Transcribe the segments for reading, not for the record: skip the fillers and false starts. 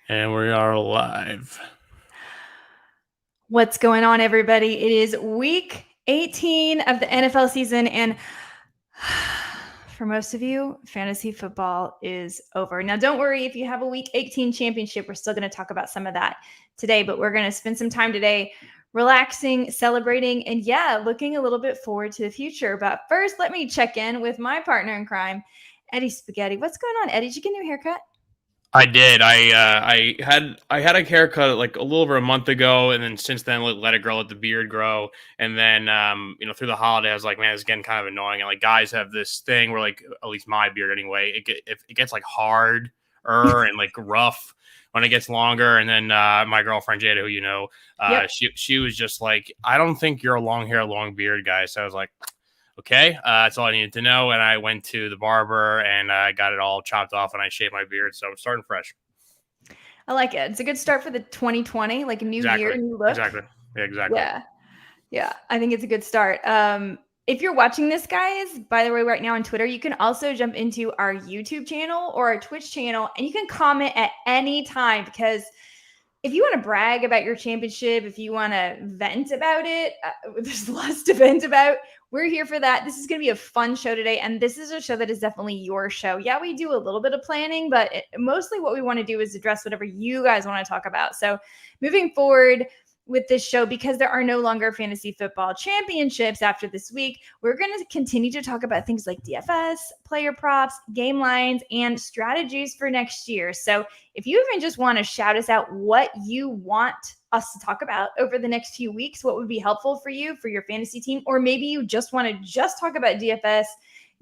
And we are live. What's going on, everybody? It is week 18 of the NFL season, and for most of you, fantasy football is over. Now, don't worry if you have a week 18 championship. We're still going to talk about some of that today, but we're going to spend some time today relaxing, celebrating, and looking a little bit forward to the future. But first, let me check in with my partner in crime, Eddie Spaghetti. What's going on, Eddie? Did you get a new haircut? I did. I had a haircut like a little over a month ago, and then since then let it grow, let the beard grow, and then through the holiday I was like, man, it's getting kind of annoying. And like guys have this thing where like at least my beard anyway, if it gets like hard and like rough when it gets longer. And then my girlfriend Jada, who Yep. she was just like, I don't think you're a long hair, long beard guy. So I was like, okay, that's all I needed to know. And I went to the barber and I got it all chopped off and I shaved my beard. So I'm starting fresh. I like it. It's a good start for the 2020, like a new year, Exactly. new look. Exactly. Yeah, exactly. Yeah. Yeah. I think it's a good start. If you're watching this, guys, by the way, right now on Twitter, you can also jump into our YouTube channel or our Twitch channel and you can comment at any time because if you want to brag about your championship, if you want to vent about it, there's lots to vent about. We're here for that. This is going to be a fun show today. And this is a show that is definitely your show. Yeah, we do a little bit of planning, but mostly what we want to do is address whatever you guys want to talk about. So moving forward, with this show, because there are no longer fantasy football championships after this week, we're going to continue to talk about things like DFS, player props, game lines, and strategies for next year. So if you even just want to shout us out what you want us to talk about over the next few weeks, what would be helpful for you, for your fantasy team, or maybe you just want to just talk about DFS,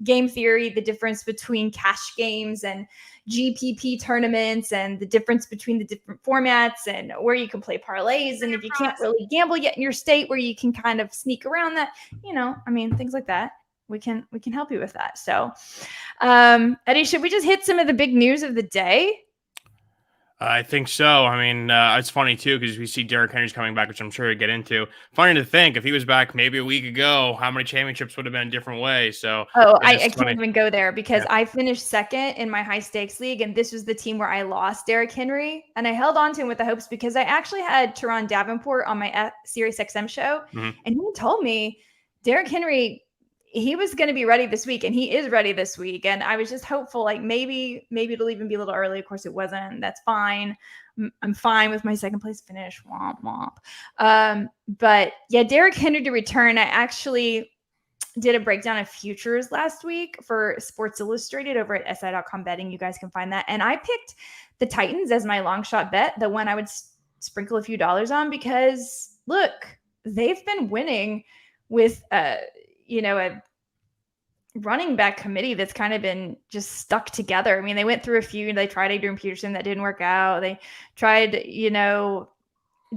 game theory, the difference between cash games and GPP tournaments and the difference between the different formats and where you can play parlays. And if you can't really gamble yet in your state, where you can kind of sneak around that, things like that. We can help you with that. So, Eddie, should we just hit some of the big news of the day? I think so. I mean, it's funny too because we see Derrick Henry's coming back, which I'm sure we'll get into. Funny to think if he was back maybe a week ago, how many championships would have been a different way. So I it's can't funny. even go there because Yeah. I finished second in my high stakes league, and this was the team where I lost Derrick Henry, and I held on to him with the hopes because I actually had Teron Davenport on my Sirius XM show, Mhm. and he told me Derrick Henry, he was going to be ready this week, and he is ready this week, and I was just hopeful, like maybe it'll even be a little early. Of course, it wasn't. That's fine. I'm fine with my second place finish. Womp womp. But yeah, Derrick Henry to return. I actually did a breakdown of futures last week for Sports Illustrated over at si.com betting. You guys can find that. And I picked the Titans as my long shot bet, the one I would sprinkle a few dollars on, because look, they've been winning with a running back committee that's kind of been just stuck together. I mean, they went through a few. They tried Adrian Peterson, that didn't work out. They tried,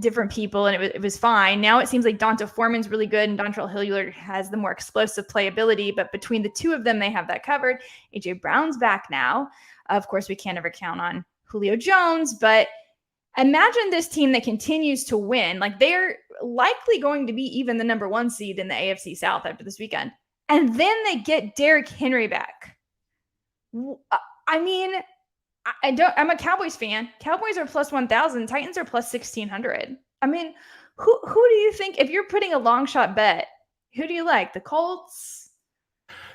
different people, and it was fine. Now it seems like Donta Foreman's really good, and Dontrell Hilliard has the more explosive playability. But between the two of them, they have that covered. AJ Brown's back now. Of course, we can't ever count on Julio Jones, but imagine this team that continues to win. Like, they're likely going to be even the number one seed in the AFC South after this weekend. And then they get Derrick Henry back. I mean, I'm a Cowboys fan. Cowboys are plus 1,000. Titans are plus 1,600. I mean, who do you think, if you're putting a long shot bet, who do you like? The Colts?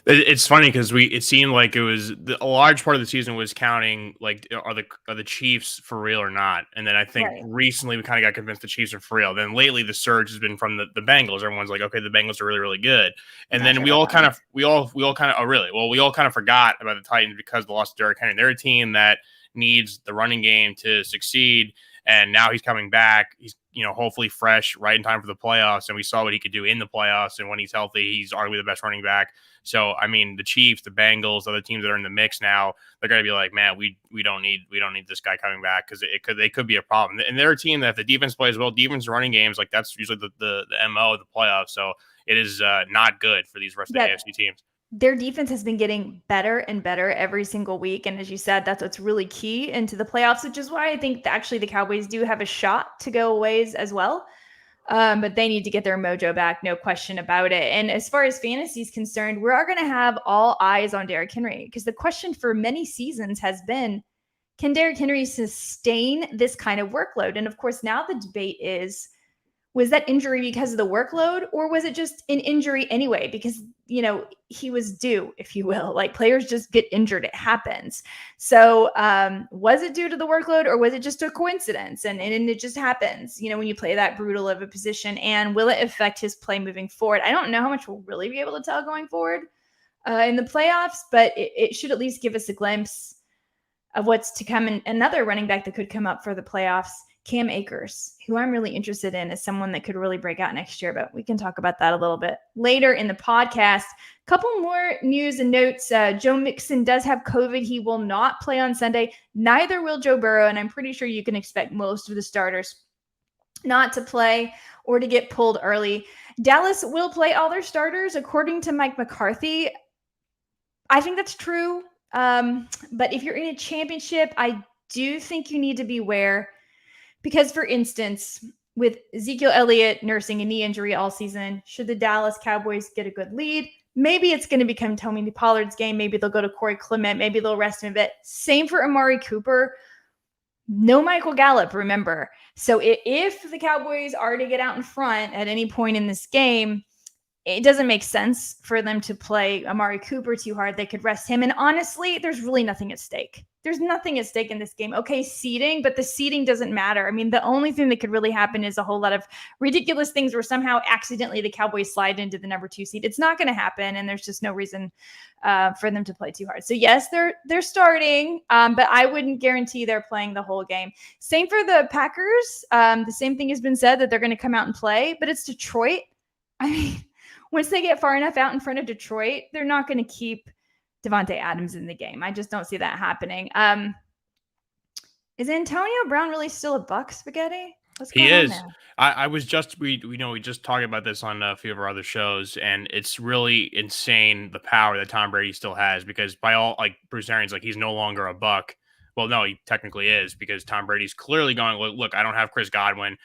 It's funny because it seemed like it was a large part of the season was counting like are the Chiefs for real or not, and then I think Right. recently we kind of got convinced the Chiefs are for real. Then lately the surge has been from the Bengals. Everyone's like, okay, the Bengals are really really good, and Not then sure about that one. we all kind of oh really well we all kind of forgot about the Titans because the loss of Derrick Henry. They're a team that needs the running game to succeed, and now he's coming back. He's hopefully fresh right in time for the playoffs, and we saw what he could do in the playoffs. And when he's healthy, he's arguably the best running back. So, I mean, the Chiefs, the Bengals, other teams that are in the mix now, they're going to be like, man, we don't need this guy coming back because they could be a problem. And they're a team that if the defense plays well, defense running games, like that's usually the MO of the playoffs. So it is not good for these rest of the AFC teams. Their defense has been getting better and better every single week. And as you said, that's what's really key into the playoffs, which is why I think actually the Cowboys do have a shot to go a ways as well. But they need to get their mojo back, no question about it. And as far as fantasy is concerned, we are going to have all eyes on Derrick Henry because the question for many seasons has been, can Derrick Henry sustain this kind of workload? And of course, now the debate is, was that injury because of the workload, or was it just an injury anyway? Because, he was due, if you will. Like, players just get injured. It happens. So was it due to the workload, or was it just a coincidence? And it just happens, when you play that brutal of a position. And will it affect his play moving forward? I don't know how much we'll really be able to tell going forward in the playoffs, but it should at least give us a glimpse of what's to come. And another running back that could come up for the playoffs, Cam Akers, who I'm really interested in as someone that could really break out next year, but we can talk about that a little bit later in the podcast. Couple more news and notes. Joe Mixon does have COVID. He will not play on Sunday. Neither will Joe Burrow, and I'm pretty sure you can expect most of the starters not to play or to get pulled early. Dallas will play all their starters, according to Mike McCarthy. I think that's true. But if you're in a championship, I do think you need to beware. Because, for instance, with Ezekiel Elliott nursing a knee injury all season, should the Dallas Cowboys get a good lead, maybe it's going to become Tony Pollard's game. Maybe they'll go to Corey Clement. Maybe they'll rest him a bit. Same for Amari Cooper. No Michael Gallup, remember. So if the Cowboys are to get out in front at any point in this game, it doesn't make sense for them to play Amari Cooper too hard. They could rest him. And honestly, there's really nothing at stake. There's nothing at stake in this game. Okay, seeding, but the seeding doesn't matter. I mean, the only thing that could really happen is a whole lot of ridiculous things where somehow accidentally the Cowboys slide into the number 2 seed. It's not going to happen, and there's just no reason for them to play too hard. So yes, they're starting, but I wouldn't guarantee they're playing the whole game. Same for the Packers. The same thing has been said, that they're going to come out and play, but it's Detroit. I mean, once they get far enough out in front of Detroit, they're not going to keep Devontae Adams in the game. I just don't see that happening. Is Antonio Brown really still a Buck, Spaghetti? What's going on there? I was just, we just talked about this on a few of our other shows, and it's really insane the power that Tom Brady still has, because by all, like, Bruce Arians, like, he's no longer a Buck. Well, no, he technically is, because Tom Brady's clearly going, look, I don't have Chris Godwin.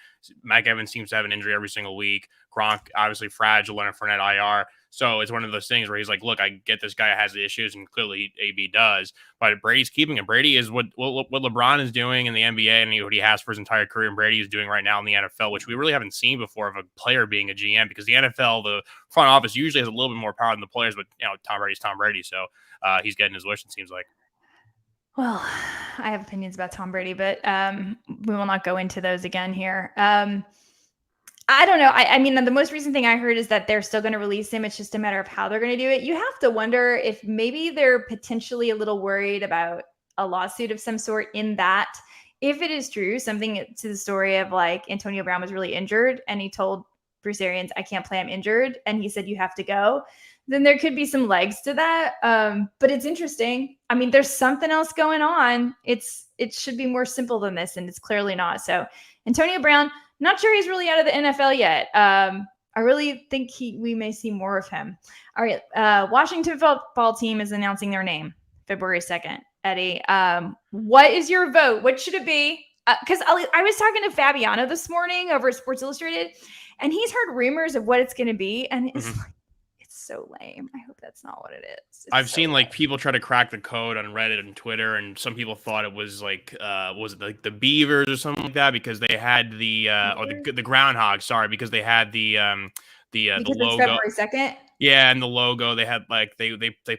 Mike Evans seems to have an injury every single week. Gronk, obviously fragile. Leonard Fournette, IR. So it's one of those things where he's like, look, I get this guy has the issues, and clearly AB does, but Brady's keeping him. Brady is what LeBron is doing in the NBA, and what he has for his entire career, and Brady is doing right now in the NFL, which we really haven't seen before of a player being a GM, because the NFL, the front office usually has a little bit more power than the players, but Tom Brady's Tom Brady, so he's getting his wish, it seems like. Well, I have opinions about Tom Brady, but we will not go into those again here. I don't know. I mean, the most recent thing I heard is that they're still going to release him. It's just a matter of how they're going to do it. You have to wonder if maybe they're potentially a little worried about a lawsuit of some sort, in that if it is true, something to the story of like Antonio Brown was really injured and he told Bruce Arians, I can't play, I'm injured. And he said, you have to go. Then there could be some legs to that. But it's interesting. I mean, there's something else going on. It should be more simple than this, and it's clearly not. So Antonio Brown, not sure he's really out of the NFL yet. I really think we may see more of him. All right. Washington football team is announcing their name February 2nd. Eddie, what is your vote? What should it be? Because I was talking to Fabiano this morning over at Sports Illustrated, and he's heard rumors of what it's going to be. And it's like, so lame. I hope that's not what it is. I've seen like people try to crack the code on Reddit and Twitter, and some people thought it was like was it like the Beavers or something like that, because they had the or the Groundhog, sorry, because they had the logo. February 2nd. Yeah, and the logo, they had like they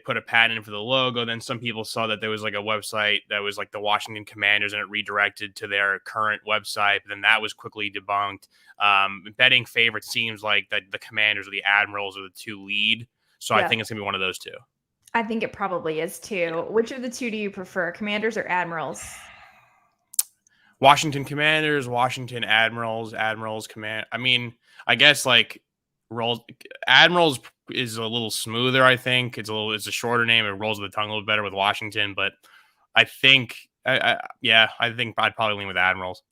put a patent in for the logo. Then some people saw that there was like a website that was like the Washington Commanders, and it redirected to their current website. But then that was quickly debunked. Betting favorite seems like that the Commanders or the Admirals are the two lead. So yeah. I think it's gonna be one of those two. I think it probably is too. Yeah. Which of the two do you prefer, Commanders or Admirals? Washington Commanders, Washington Admirals, Command. I mean, I guess like Admirals is a little smoother. I think it's a shorter name. It rolls with the tongue a little better with Washington, but I think I think I'd probably lean with Admirals.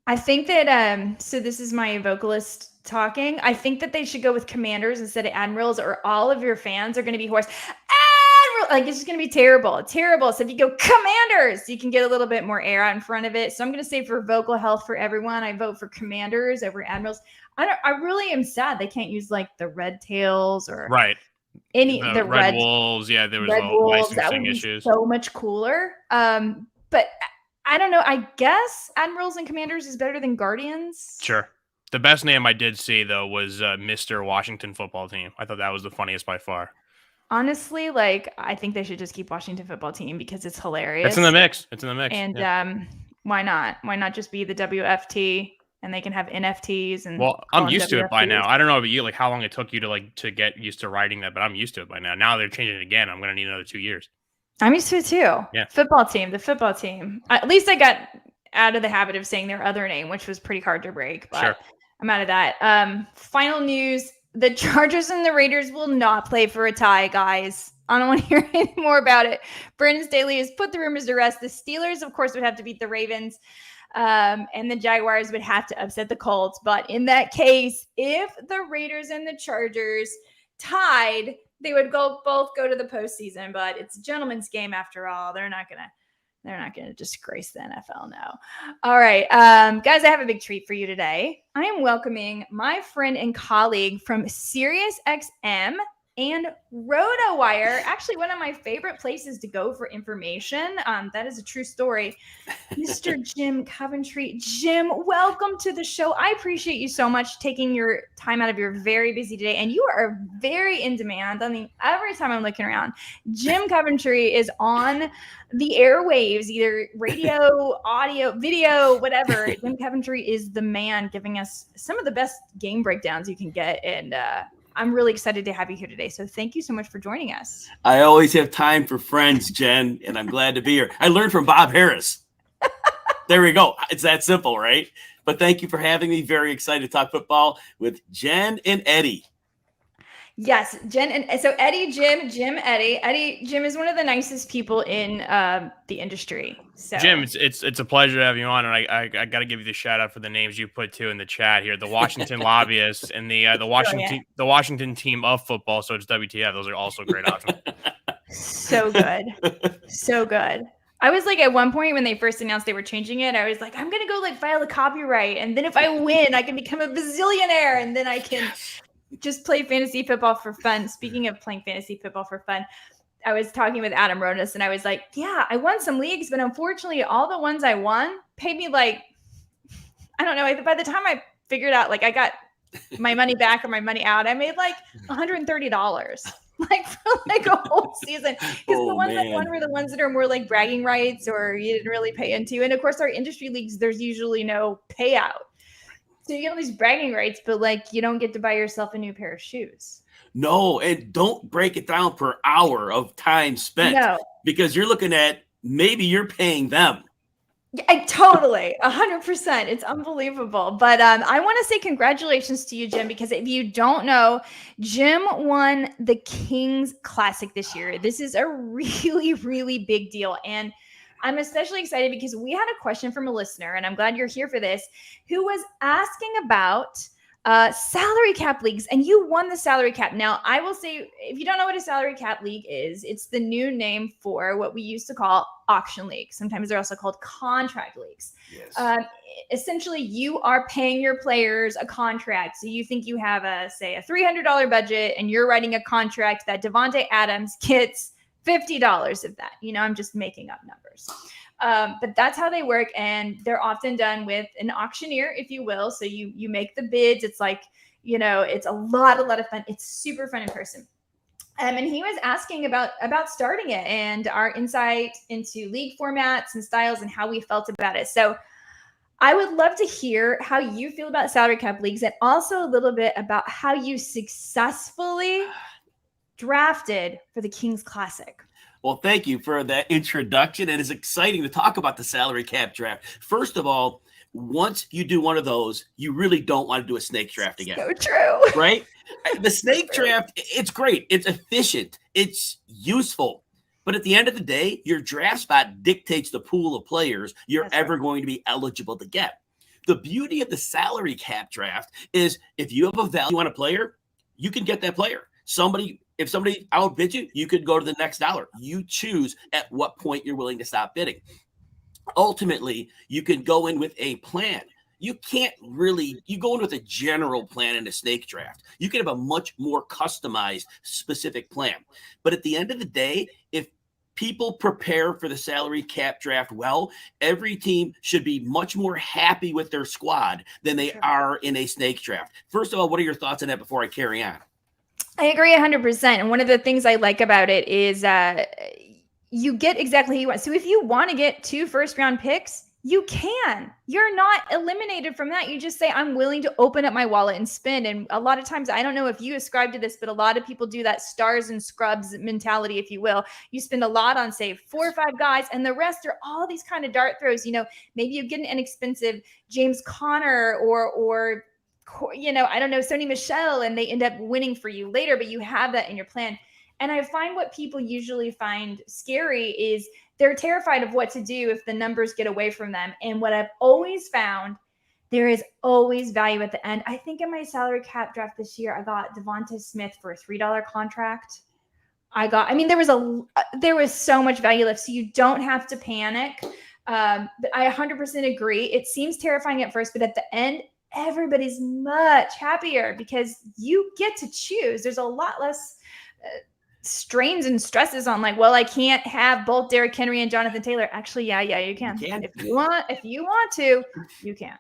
I think that so this is my vocalist talking. I think that they should go with Commanders instead of Admirals, or all of your fans are going to be hoarse. Like, it's just going to be terrible. So if you go Commanders, you can get a little bit more air out in front of it. So I'm going to say, for vocal health for everyone, I vote for Commanders over Admirals. I really am sad they can't use like the Red Tails or the Red Wolves. Yeah, there was licensing issues. So much cooler. But I don't know. I guess Admirals and Commanders is better than Guardians. Sure. The best name I did see, though, was Mr. Washington Football Team. I thought that was the funniest by far. Honestly, like, I think they should just keep Washington Football Team because it's hilarious. It's in the mix. And yeah. Why not? Why not just be the WFT and they can have NFTs and well, I'm used to it by now. I don't know about you, like how long it took you to get used to writing that, but I'm used to it by now. Now they're changing it again. I'm gonna need another 2 years. I'm used to it too. Yeah. The football team. At least I got out of the habit of saying their other name, which was pretty hard to break, but sure. I'm out of that. Final news. The Chargers and the Raiders will not play for a tie, guys. I don't want to hear any more about it. Brandon Staley has put the rumors to rest. The Steelers, of course, would have to beat the Ravens, and the Jaguars would have to upset the Colts. But in that case, if the Raiders and the Chargers tied, they would both go to the postseason. But it's a gentleman's game after all. They're not gonna disgrace the NFL now. All right, guys, I have a big treat for you today. I am welcoming my friend and colleague from SiriusXM and RotoWire, actually one of my favorite places to go for information. That is a true story. Mr. Jim Coventry. Jim, welcome to the show. I appreciate you so much taking your time out of your very busy day, and you are very in demand. I mean, every time I'm looking around, Jim Coventry is on the airwaves, either radio, audio, video, whatever. Jim Coventry is the man giving us some of the best game breakdowns you can get, and I'm really excited to have you here today. So thank you so much for joining us. I always have time for friends, Jen, and I'm glad to be here. I learned from Bob Harris. There we go. It's that simple, right? But thank you for having me. Very excited to talk football with Jen and Eddie. Yes, Jen. And so Eddie, Jim, Eddie. Eddie, Jim is one of the nicest people in the industry. So Jim, it's a pleasure to have you on, and I got to give you the shout out for the names you put too in the chat here: the Washington Lobbyists and the Washington team of football. So it's WTF. Those are also great options. So good, so good. I was like, at one point when they first announced they were changing it, I was like, I'm gonna go like file a copyright, and then if I win, I can become a bazillionaire, and then I can just play fantasy football for fun. Speaking of playing fantasy football for fun, I was talking with Adam Rodas, and I was like, yeah, I won some leagues, but unfortunately all the ones I won paid me like, I don't know. By the time I figured out, like I got my money back or my money out, I made like $130 like for like a whole season. Because the ones I won were the ones that are more like bragging rights or you didn't really pay into. And of course our industry leagues, there's usually no payout. So you get all these bragging rights, but like you don't get to buy yourself a new pair of shoes. No, and don't break it down per hour of time spent. No. Because you're looking at maybe you're paying them. Yeah, totally, 100%. It's unbelievable. But I want to say congratulations to you, Jim, because if you don't know, Jim won the Kings Classic this year. This is a really, really big deal. And I'm especially excited because we had a question from a listener, and I'm glad you're here for this, who was asking about salary cap leagues, and you won the salary cap. Now, I will say, if you don't know what a salary cap league is, it's the new name for what we used to call auction leagues. Sometimes they're also called contract leagues. Yes. Essentially, you are paying your players a contract. So you think you have a $300 budget, and you're writing a contract that Devontae Adams gets $50 of that. You know, I'm just making up numbers. But that's how they work. And they're often done with an auctioneer, if you will. So you make the bids. It's like, you know, it's a lot of fun. It's super fun in person. And he was asking about starting it and our insight into league formats and styles and how we felt about it. So I would love to hear how you feel about salary cap leagues and also a little bit about how you successfully drafted for the Kings Classic. Well, thank you for that introduction. And it's exciting to talk about the salary cap draft. First of all, once you do one of those, you really don't want to do a snake draft again. So true. Right? The snake draft, it's great. It's efficient. It's useful. But at the end of the day, your draft spot dictates the pool of players you're ever going to be eligible to get. The beauty of the salary cap draft is if you have a value on a player, you can get that player. If somebody outbids you, you could go to the next dollar. You choose at what point you're willing to stop bidding. Ultimately, you can go in with a plan. You go in with a general plan in a snake draft. You can have a much more customized, specific plan. But at the end of the day, if people prepare for the salary cap draft well, every team should be much more happy with their squad than they are in a snake draft. First of all, what are your thoughts on that before I carry on? I agree 100%. And one of the things I like about it is you get exactly who you want. So if you want to get 2 first-round picks, you can. You're not eliminated from that. You just say, I'm willing to open up my wallet and spend. And a lot of times, I don't know if you ascribe to this, but a lot of people do that stars and scrubs mentality, if you will. You spend a lot on, say, 4 or 5 guys, and the rest are all these kind of dart throws. You know, maybe you get an inexpensive James Conner or I don't know, Sony Michel, and they end up winning for you later, but you have that in your plan. And I find what people usually find scary is they're terrified of what to do if the numbers get away from them. And what I've always found, there is always value at the end. I think in my salary cap draft this year, I got Devonta Smith for a $3 contract. There was so much value left. So you don't have to panic. But I 100% agree. It seems terrifying at first, but at the end, everybody's much happier because you get to choose. There's a lot less strains and stresses on I can't have both Derrick Henry and Jonathan Taylor. Actually, yeah, you can. If you want to, you can.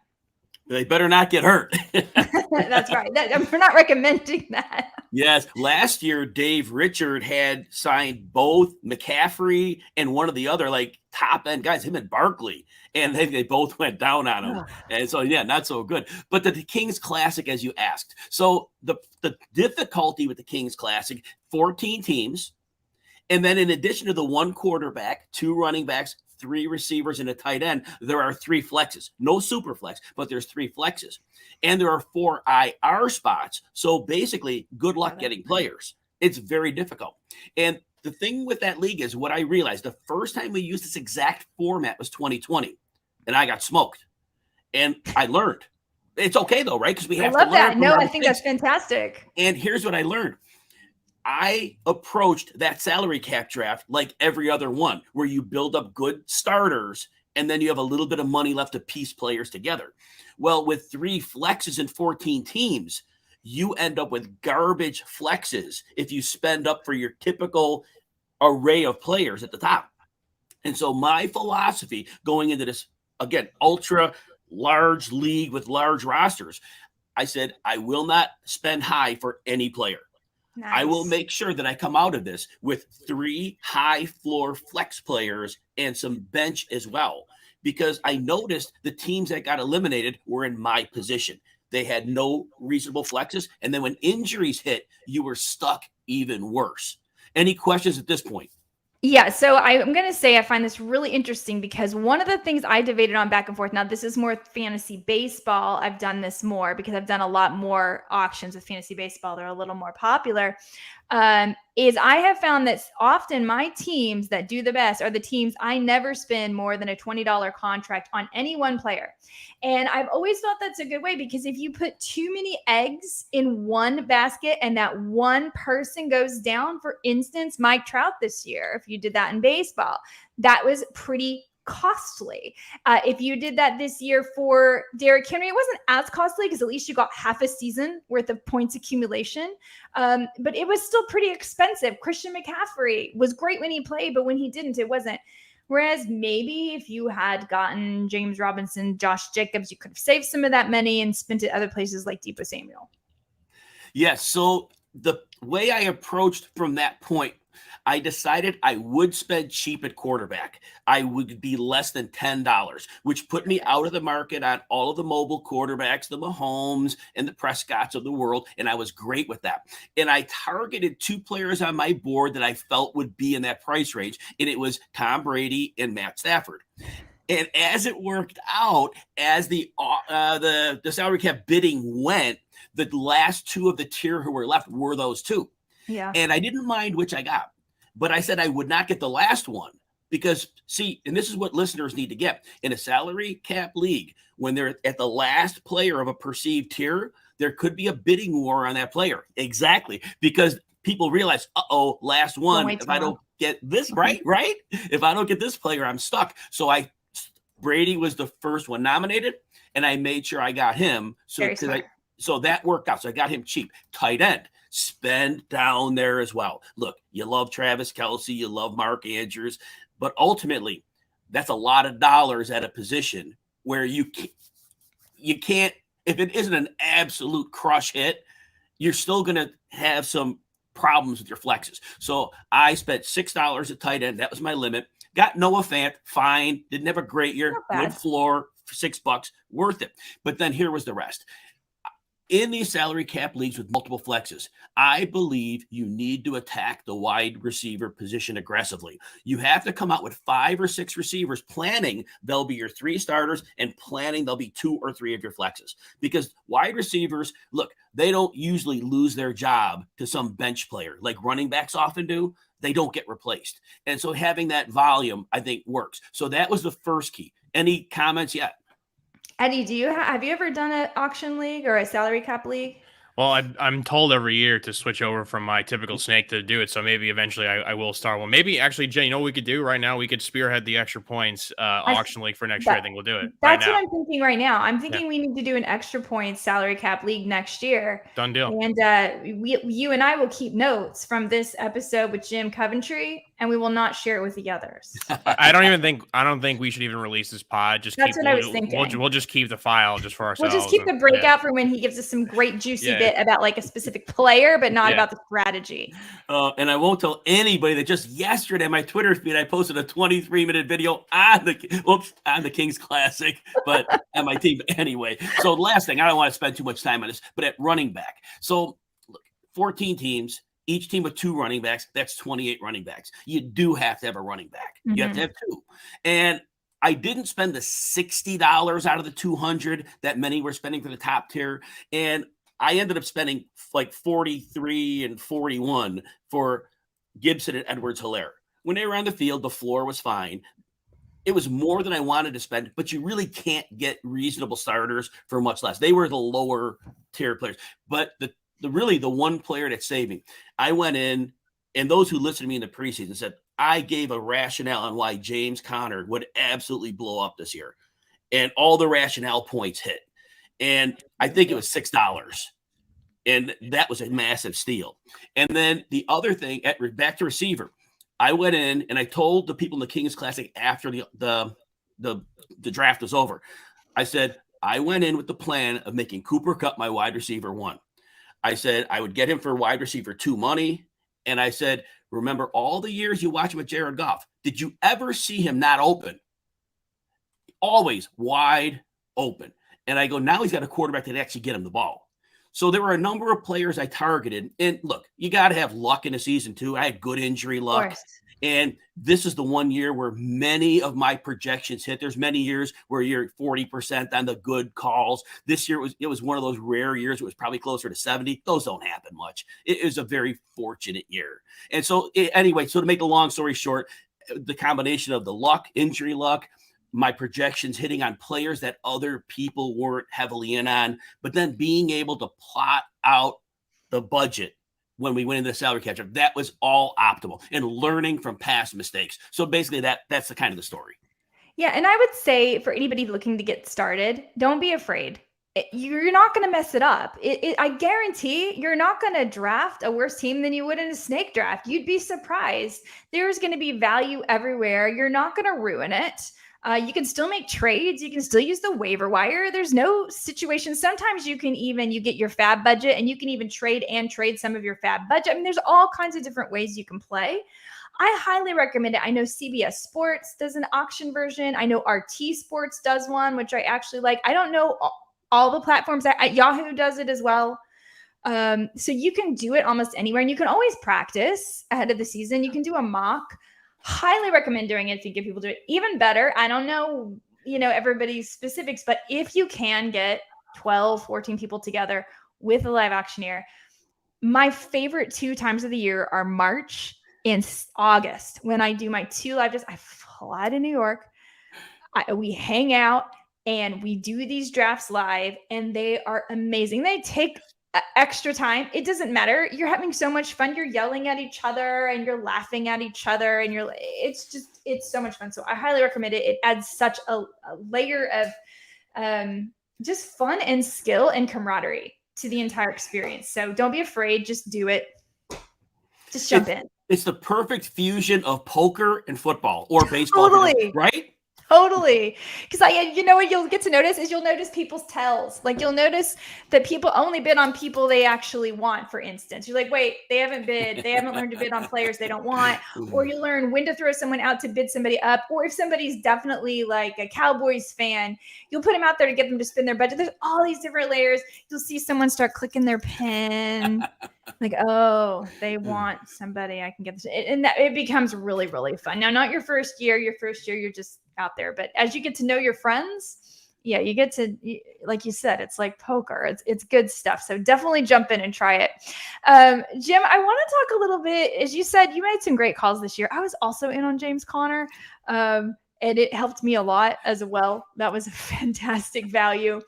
They better not get hurt. That's right. We're not recommending that. Yes. Last year, Dave Richard had signed both McCaffrey and one of the other top end guys, him and Barkley, and they both went down on him. And so, yeah, not so good. But the Kings Classic, as you asked. So the difficulty with the Kings Classic, 14 teams. And then in addition to the 1 quarterback, 2 running backs, 3 receivers, and a tight end, there are 3 flexes. No super flex, but there's 3 flexes. And there are 4 IR spots. So basically, good luck getting players. It's very difficult. And the thing with that league is what I realized the first time we used this exact format was 2020. And I got smoked. And I learned. It's okay, though, right? Because we have to learn. I love that. No, I think that's fantastic. And here's what I learned. I approached that salary cap draft like every other one, where you build up good starters and then you have a little bit of money left to piece players together. Well, with 3 flexes and 14 teams, you end up with garbage flexes if you spend up for your typical array of players at the top. And so my philosophy going into this, again, ultra large league with large rosters, I said, I will not spend high for any player. Nice. I will make sure that I come out of this with 3 high floor flex players and some bench as well, because I noticed the teams that got eliminated were in my position. They had no reasonable flexes. And then when injuries hit, you were stuck even worse. Any questions at this point? Yeah, so I'm going to say I find this really interesting because one of the things I debated on back and forth, now this is more fantasy baseball. I've done this more because I've done a lot more auctions with fantasy baseball. They're a little more popular. Is I have found that often my teams that do the best are the teams I never spend more than a $20 contract on any one player. And I've always thought that's a good way because if you put too many eggs in one basket and that one person goes down, for instance, Mike Trout this year, if you did that in baseball, that was pretty costly. If you did that this year for Derrick Henry, it wasn't as costly because at least you got half a season worth of points accumulation. But it was still pretty expensive. Christian McCaffrey was great when he played, but when he didn't, it wasn't. Whereas maybe if you had gotten James Robinson, Josh Jacobs, you could have saved some of that money and spent it other places like Deebo Samuel. Yes. So the way I approached from that point, I decided I would spend cheap at quarterback. I would be less than $10, which put me out of the market on all of the mobile quarterbacks, the Mahomes and the Prescotts of the world. And I was great with that. And I targeted 2 players on my board that I felt would be in that price range. And it was Tom Brady and Matt Stafford. And as it worked out, as the salary cap bidding went, the last 2 of the tier who were left were those 2. Yeah. And I didn't mind which I got. But I said I would not get the last one because, see, and this is what listeners need to get. In a salary cap league, when they're at the last player of a perceived tier, there could be a bidding war on that player. Exactly. Because people realize, last one, if I don't get this right? If I don't get this player, I'm stuck. So Brady was the first one nominated, and I made sure I got him. So So that worked out. So I got him cheap. Tight end, spend down there as well. Look, you love Travis Kelce, you love Mark Andrews, but ultimately, that's a lot of dollars at a position where you can't, if it isn't an absolute crush hit, you're still going to have some problems with your flexes. So I spent $6 at tight end. That was my limit. Got Noah Fant, fine. Didn't have a great year. Good floor for $6, worth it. But then here was the rest. In these salary cap leagues with multiple flexes, I believe you need to attack the wide receiver position aggressively. You have to come out with 5 or 6 receivers, planning they'll be your 3 starters and planning they'll be 2 or 3 of your flexes. Because wide receivers, look, they don't usually lose their job to some bench player like running backs often do. They don't get replaced. And so having that volume, I think, works. So that was the first key. Any comments yet? Eddie, have you ever done an auction league or a salary cap league? Well, I'm told every year to switch over from my typical snake to do it. So maybe eventually I will start one. Maybe actually, Jen, you know what we could do right now? We could spearhead the extra points auction league for next year. I think we'll do it. That's what I'm thinking right now. I'm thinking we need to do an extra points salary cap league next year. Done deal. And you and I will keep notes from this episode with Jim Coventry, and we will not share it with the others. I don't think we should even release this pod. That's what I was thinking. We'll just keep the file just for ourselves. We'll just keep the breakout for when he gives us some great juicy bit about like a specific player, but not about the strategy. And I won't tell anybody that just yesterday my Twitter feed I posted a 23-minute video on the Kings Classic, but at my team anyway. So last thing, I don't want to spend too much time on this, but at running back. So look, 14 teams. Each team with 2 running backs, that's 28 running backs. You do have to have a running back. Mm-hmm. You have to have 2. And I didn't spend the $60 out of the 200 that many were spending for the top tier. And I ended up spending like 43 and 41 for Gibson and Edwards-Helaire. When they were on the field, the floor was fine. It was more than I wanted to spend, but you really can't get reasonable starters for much less. They were the lower tier players. But the one player that saved me, I went in, and those who listened to me in the preseason said, I gave a rationale on why James Conner would absolutely blow up this year. And all the rationale points hit. And I think it was $6. And that was a massive steal. And then the other thing, back to receiver, I went in and I told the people in the Kings Classic after the draft was over, I said, I went in with the plan of making Cooper Kupp my wide receiver 1. I said I would get him for wide receiver 2 money. And I said, remember all the years you watch him with Jared Goff, did you ever see him not open? Always wide open. And I go, now he's got a quarterback that actually get him the ball. So there were a number of players I targeted. And look, you got to have luck in a season too. I had good injury luck. And this is the one year where many of my projections hit. There's many years where you're 40% on the good calls. This year it was one of those rare years. It was probably closer to 70. Those don't happen much. It was a very fortunate year. And so anyway, so to make a long story short, the combination of the luck, injury luck, my projections hitting on players that other people weren't heavily in on, but then being able to plot out the budget when we went into the salary cap, that was all optimal and learning from past mistakes. So basically that's the kind of the story. Yeah. And I would say for anybody looking to get started, don't be afraid. You're not going to mess it up. I guarantee you're not going to draft a worse team than you would in a snake draft. You'd be surprised. There's going to be value everywhere. You're not going to ruin it. You can still make trades. You can still use the waiver wire. There's no situation. Sometimes you get your fab budget and you can even trade some of your fab budget. I mean, there's all kinds of different ways you can play. I highly recommend it. I know CBS Sports does an auction version. I know RT Sports does one, which I actually like. I don't know all the platforms. Yahoo does it as well. So you can do it almost anywhere, and you can always practice ahead of the season. You can do a mock. Highly recommend doing it if you get people to do it. Even better, I don't know, everybody's specifics, but if you can get 12, 14 people together with a live auctioneer, my favorite 2 times of the year are March and August. When I do my 2 live drafts, I fly to New York, we hang out, and we do these drafts live, and they are amazing. They take extra time. It doesn't matter. You're having so much fun. You're yelling at each other and you're laughing at each other, and it's so much fun. So I highly recommend it. It adds such a layer of just fun and skill and camaraderie to the entire experience. So don't be afraid. Just do it. Just jump in. It's the perfect fusion of poker and football or baseball. Totally. Right? Totally. Because you know what you'll get to notice is you'll notice people's tells. Like you'll notice that people only bid on people they actually want, for instance. You're like, wait, they haven't learned to bid on players they don't want. Or you learn when to throw someone out to bid somebody up. Or if somebody's definitely like a Cowboys fan, you'll put them out there to get them to spend their budget. There's all these different layers. You'll see someone start clicking their pen. Like, oh, they want somebody I can get this. And that it becomes really, really fun. Now, not your first year. Your first year, you're just out there. But as you get to know your friends, yeah, you get to, like you said, it's like poker. It's good stuff. So definitely jump in and try it. Jim, I want to talk a little bit, as you said, you made some great calls this year. I was also in on James Conner, and it helped me a lot as well. That was a fantastic value.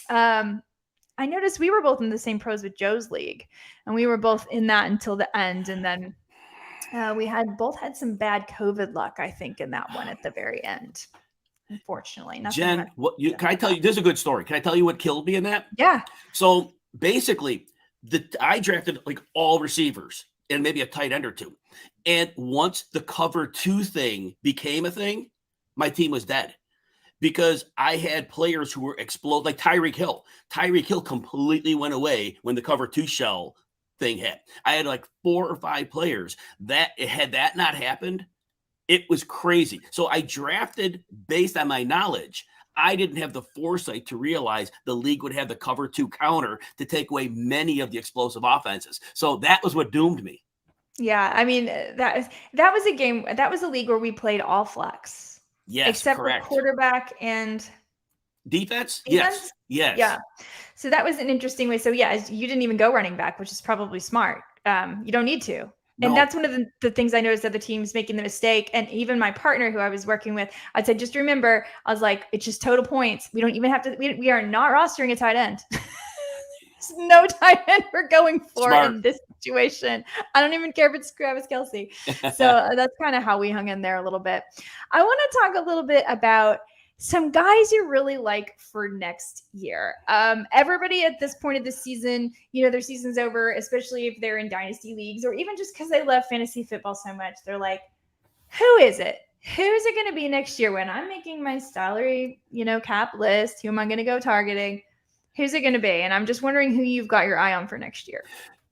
I noticed we were both in the same pros with Joe's league, and we were both in that until the end. And then we both had some bad COVID luck, I think, in that one at the very end. Unfortunately, Jen, can I tell you? This is a good story. Can I tell you what killed me in that? Yeah. So basically, I drafted like all receivers and maybe a tight end or two. And once the cover 2 thing became a thing, my team was dead. Because I had players who were explode, like Tyreek Hill. Tyreek Hill completely went away when the cover 2 shell thing hit. I had like 4 or 5 players that had that not happened, it was crazy. So I drafted based on my knowledge. I didn't have the foresight to realize the league would have the cover 2 counter to take away many of the explosive offenses. So that was what doomed me. Yeah, I mean that was a game. That was a league where we played all flex. Yes, except correct. for quarterback and defense. Yes. Yeah. So that was an interesting way. So yeah, you didn't even go running back, which is probably smart. You don't need to. And that's one of the things I noticed other teams making the mistake. And even my partner who I was working with, I'd say, just remember, I was like, it's just total points. We don't even have to, we are not rostering a tight end. There's no tight end we're going for in this situation. I don't even care if it's Travis Kelce. So that's kind of how we hung in there a little bit. I want to talk a little bit about some guys you really like for next year. Everybody at this point of the season, their season's over, especially if they're in dynasty leagues or even just because they love fantasy football so much. They're like, who is it? Who's it going to be next year when I'm making my salary, cap list? Who am I going to go targeting? Who's it going to be? And I'm just wondering who you've got your eye on for next year.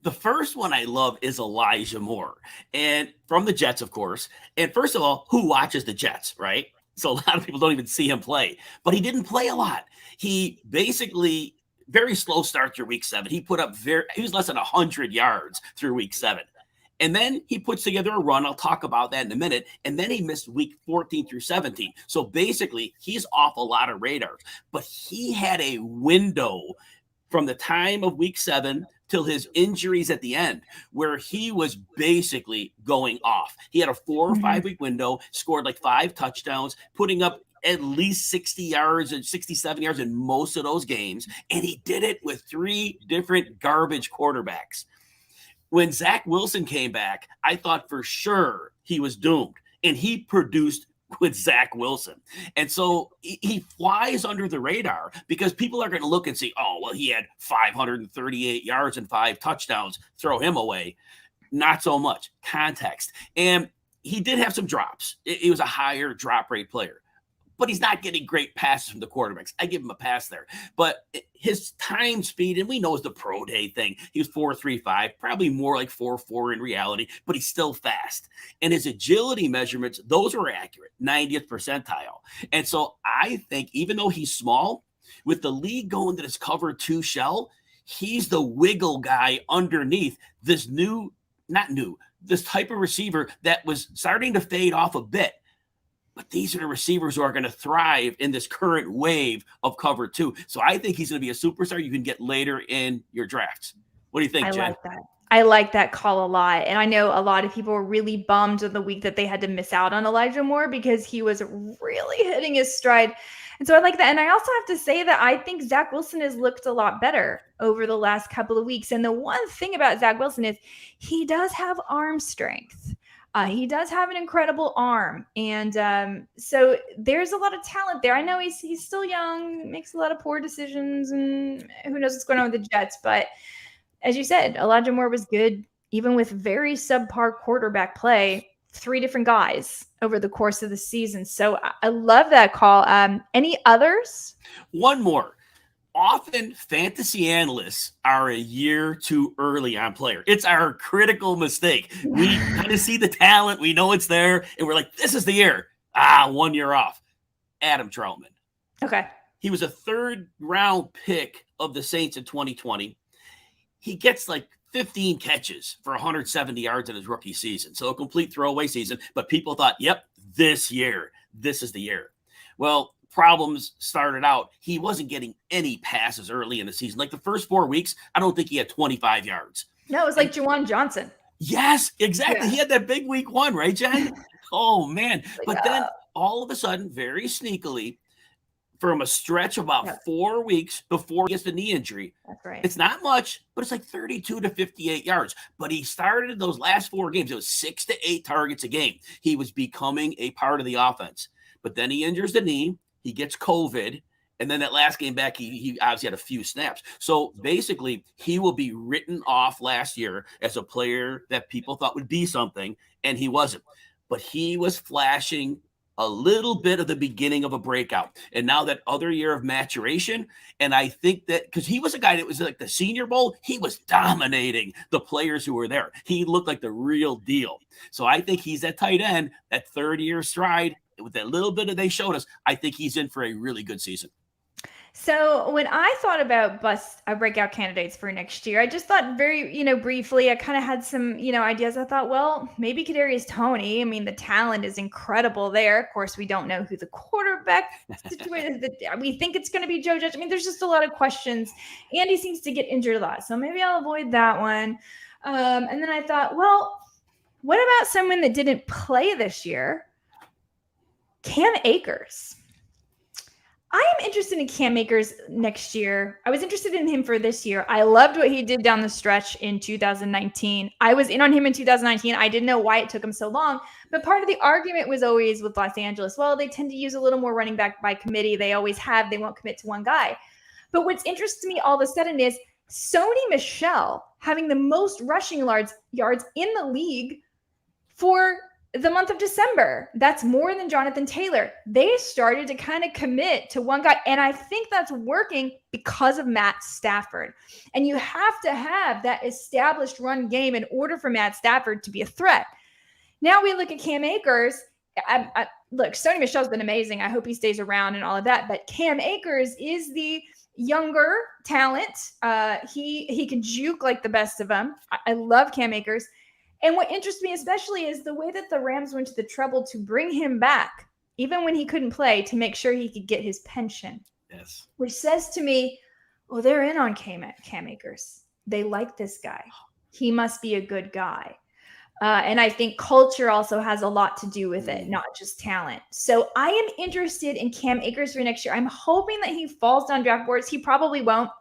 The first one I love is Elijah Moore, and from the Jets, of course. And first of all, who watches the Jets, right? So a lot of people don't even see him play, but he didn't play a lot. He basically very slow start through week 7. He put up he was less than 100 yards through week 7. And then he puts together a run. I'll talk about that in a minute. And then he missed week 14 through 17. So basically, he's off a lot of radars. But he had a window from the time of week 7 till his injuries at the end, where he was basically going off. He had a 4 or 5 week window, scored like 5 touchdowns, putting up at least 60 yards and 67 yards in most of those games. And he did it with 3 different garbage quarterbacks. When Zach Wilson came back, I thought for sure he was doomed, and he produced with Zach Wilson. And so he flies under the radar because people are going to look and see, oh, well, he had 538 yards and 5 touchdowns. Throw him away. Not so much context. And he did have some drops. He was a higher drop rate player, but he's not getting great passes from the quarterbacks. I give him a pass there. But his time speed, and we know it's the pro day thing. He was 4.35, probably more like 4.4 in reality, but he's still fast. And his agility measurements, those were accurate, 90th percentile. And so I think even though he's small, with the league going to this cover 2 shell, he's the wiggle guy underneath this this type of receiver that was starting to fade off a bit. But these are the receivers who are going to thrive in this current wave of cover 2. So I think he's going to be a superstar you can get later in your drafts. What do you think, Jen? Like that. I like that call a lot. And I know a lot of people were really bummed on the week that they had to miss out on Elijah Moore because he was really hitting his stride. And so I like that. And I also have to say that I think Zach Wilson has looked a lot better over the last couple of weeks. And the one thing about Zach Wilson is he does have arm strength. He does have an incredible arm. And so there's a lot of talent there. I know he's still young, makes a lot of poor decisions, and who knows what's going on with the Jets. But as you said, Elijah Moore was good, even with very subpar quarterback play. 3 different guys over the course of the season. So I love that call. Any others? One more. Often fantasy analysts are a year too early on player. It's our critical mistake. We kind of see the talent. We know it's there. And we're like, this is the year. 1 year off. Adam Troutman. Okay. He was a 3rd round pick of the Saints in 2020. He gets like 15 catches for 170 yards in his rookie season. So a complete throwaway season. But people thought, yep, this year, this is the year. Well, problems started out. He wasn't getting any passes early in the season. Like the first 4 weeks, I don't think he had 25 yards. No, it was like Juwan Johnson. Yes, exactly. Yeah. He had that big week 1, right, Jen? Oh, man. But then all of a sudden, very sneakily, from a stretch of about 4 weeks before he gets the knee injury. That's right. It's not much, but it's like 32 to 58 yards. But he started those last 4 games. It was 6 to 8 targets a game. He was becoming a part of the offense. But then he injures the knee. He gets COVID. And then that last game back, he obviously had a few snaps. So basically, he will be written off last year as a player that people thought would be something, and he wasn't. But he was flashing a little bit of the beginning of a breakout. And now that other year of maturation, and I think that because he was a guy that was like the Senior Bowl, he was dominating the players who were there. He looked like the real deal. So I think he's that tight end, that 3rd-year stride. With that little bit that they showed us, I think he's in for a really good season. So when I thought about breakout candidates for next year, I just thought very, briefly, I kind of had some, ideas. I thought, well, maybe Kadarius Toney. I mean, the talent is incredible there. Of course, we don't know who the quarterback situation is. We think it's going to be Joe Judge. I mean, there's just a lot of questions. Andy seems to get injured a lot. So maybe I'll avoid that one. And then I thought, well, what about someone that didn't play this year? Cam Akers. I am interested in Cam Akers next year. I was interested in him for this year. I loved what he did down the stretch in 2019. I was in on him in 2019. I didn't know why it took him so long. But part of the argument was always with Los Angeles, well, they tend to use a little more running back by committee. They always have. They won't commit to one guy. But what's interesting to me all of a sudden is Sony Michel having the most rushing yards in the league for the month of December. That's more than Jonathan Taylor. They started to kind of commit to one guy. And I think that's working because of Matt Stafford. And you have to have that established run game in order for Matt Stafford to be a threat. Now we look at Cam Akers. Look, Sony Michel's been amazing. I hope he stays around and all of that. But Cam Akers is the younger talent. He can juke like the best of them. I love Cam Akers. And what interests me especially is the way that the Rams went to the trouble to bring him back, even when he couldn't play, to make sure he could get his pension. Yes. Which says to me, well, they're in on Cam Akers. They like this guy. He must be a good guy. And I think culture also has a lot to do with it, not just talent. So I am interested in Cam Akers for next year. I'm hoping that he falls down draft boards. He probably won't.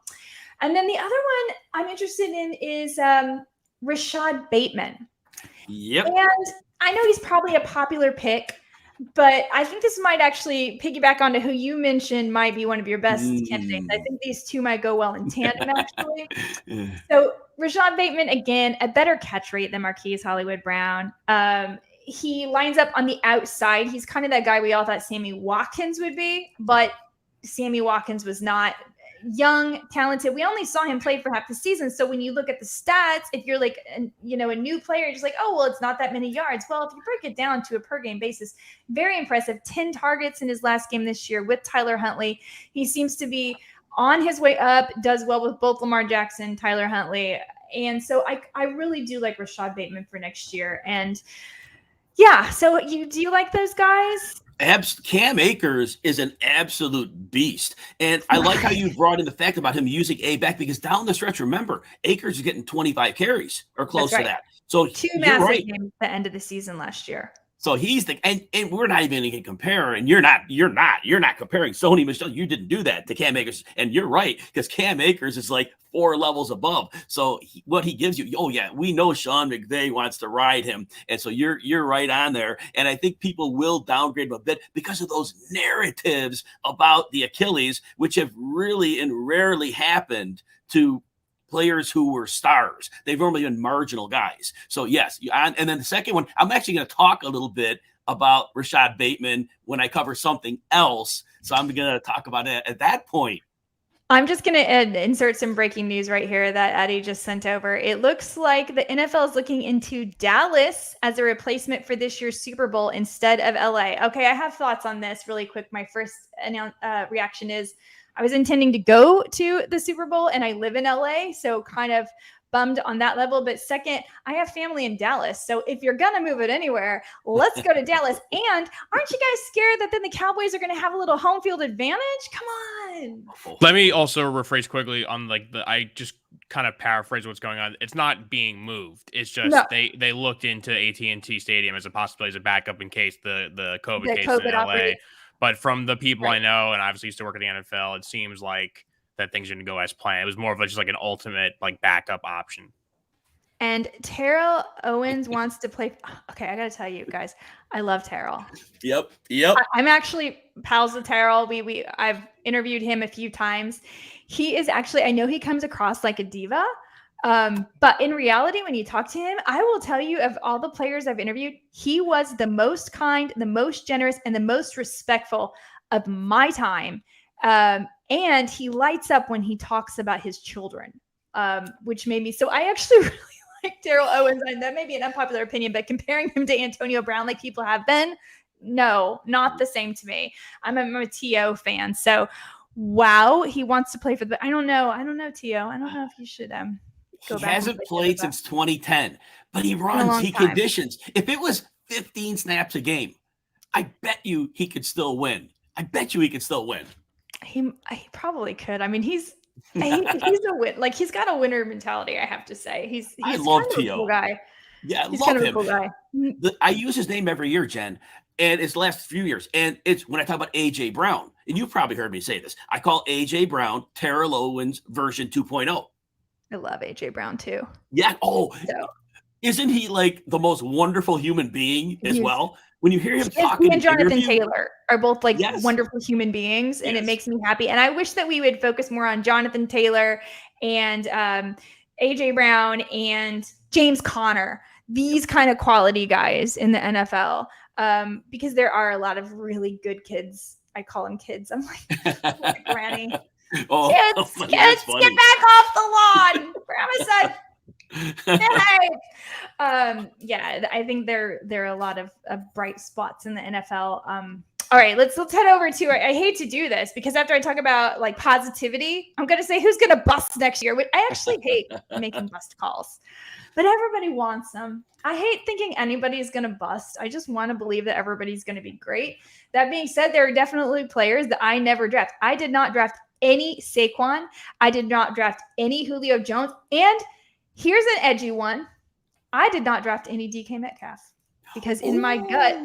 And then the other one I'm interested in is Rashad Bateman. Yep. And I know he's probably a popular pick, but I think this might actually piggyback onto who you mentioned might be one of your best candidates. I think these two might go well in tandem, actually. So Rashad Bateman, again, a better catch rate than Marquise Hollywood Brown. He lines up on the outside. He's kind of that guy we all thought Sammy Watkins would be, but Sammy Watkins was not young, talented. We only saw him play for half the season. So when you look at the stats, if you're like, a new player, you're just like, oh, well, it's not that many yards. Well, if you break it down to a per game basis, very impressive. 10 targets in his last game this year with Tyler Huntley. He seems to be on his way up, does well with both Lamar Jackson, Tyler Huntley. And so I really do like Rashad Bateman for next year. And yeah, so do you like those guys? Cam Akers is an absolute beast. And I like how you brought in the fact about him using A-back, because down the stretch, remember, Akers is getting 25 carries or close to that. So 2 massive games at the end of the season last year. So he's and we're not even going to compare. And you're not comparing Sony Michel. You didn't do that to Cam Akers. And you're right, because Cam Akers is like 4 levels above. So what he gives you, oh yeah, we know Sean McVay wants to ride him. And so you're right on there. And I think people will downgrade him a bit because of those narratives about the Achilles, which have really and rarely happened to players who were stars. They've normally been marginal guys. So yes, and then the second one, I'm actually going to talk a little bit about Rashad Bateman when I cover something else. So I'm going to talk about it at that point. I'm just going to insert some breaking news right here that Eddie just sent over. It looks like the NFL is looking into Dallas as a replacement for this year's Super Bowl instead of LA. Okay, I have thoughts on this really quick. My first reaction is I was intending to go to the Super Bowl and I live in LA, so kind of bummed on that level. But second, I have family in Dallas. So if you're going to move it anywhere, let's go to Dallas. And aren't you guys scared that then the Cowboys are going to have a little home field advantage? Come on. Let me also rephrase quickly on I just kind of paraphrase what's going on. It's not being moved. It's just they looked into AT&T Stadium as a possibility as a backup in case the COVID case in LA. But from the people I know, and obviously used to work at the NFL, it seems like that things didn't go as planned. It was more of just like an ultimate backup option. And Terrell Owens wants to play. Okay, I got to tell you guys, I love Terrell. Yep. I'm actually pals with Terrell. I've interviewed him a few times. He is actually, I know he comes across like a diva. But in reality, when you talk to him, I will tell you, of all the players I've interviewed, he was the most kind, the most generous, and the most respectful of my time. And he lights up when he talks about his children, which made me, so I actually really like Terrell Owens. And that may be an unpopular opinion, but comparing him to Antonio Brown, like people have been, no, not the same to me. I'm a T.O. fan. So, wow, he wants to play for I don't know, T.O. I don't know if you should, he hasn't played since 2010, but he runs, he conditions. If it was 15 snaps a game, I bet you he could still win. He probably could. I mean, he's a win. Like, he's got a winner mentality, I have to say. He's I love kind of T.O. a cool guy. Yeah, he's love kind of him. a cool guy. I use his name every year, Jen, and it's the last few years. And it's when I talk about A.J. Brown, and you've probably heard me say this. I call A.J. Brown Terrell Owens version 2.0. I love A.J. Brown too. Yeah. Oh, isn't he like the most wonderful human being as well? When you hear him talking, he and Jonathan Taylor are both wonderful human beings, and it makes me happy. And I wish that we would focus more on Jonathan Taylor and A.J. Brown and James Conner, these kind of quality guys in the NFL, because there are a lot of really good kids. I call them kids. I'm like granny. Oh, kids, get back off the lawn. Grandma said, hey. Yeah, I think there are a lot of bright spots in the NFL. All right, let's head over to. I hate to do this because after I talk about positivity, I'm going to say who's going to bust next year. I actually hate making bust calls, but everybody wants them. I hate thinking anybody's going to bust. I just want to believe that everybody's going to be great. That being said, there are definitely players that I never draft. I did not draft any Saquon. I did not draft any Julio Jones. And here's an edgy one. I did not draft any DK Metcalf because in my gut,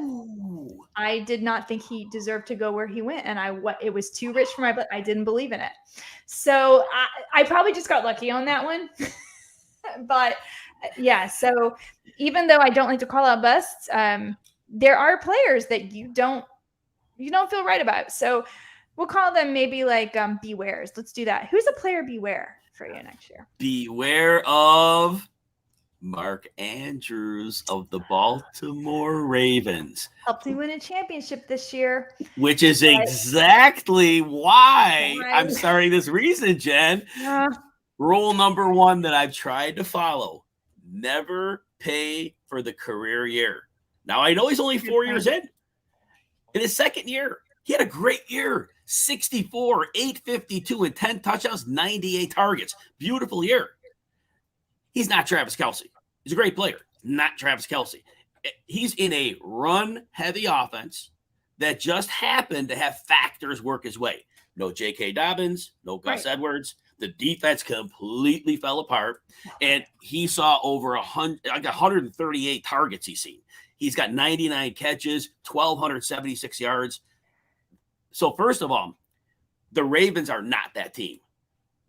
I did not think he deserved to go where he went. And it was too rich for my blood. I didn't believe in it. So I probably just got lucky on that one. But yeah, so even though I don't like to call out busts, there are players that you don't feel right about. So we'll call them maybe bewares. Let's do that. Who's a player beware for you next year? Beware of Mark Andrews of the Baltimore Ravens. Helped me win a championship this year. Which is exactly why I'm starting this reason, Jen. Rule number 1 that I've tried to follow: never pay for the career year. Now, I know he's only 4 years in. In his second year, he had a great year. 64, 852, and 10 touchdowns, 98 targets. Beautiful year. He's not Travis Kelce. He's a great player. Not Travis Kelce. He's in a run-heavy offense that just happened to have factors work his way. No J.K. Dobbins, no Gus Edwards. The defense completely fell apart, and he saw over 138 targets he's seen. He's got 99 catches, 1,276 yards. So first of all, the Ravens are not that team.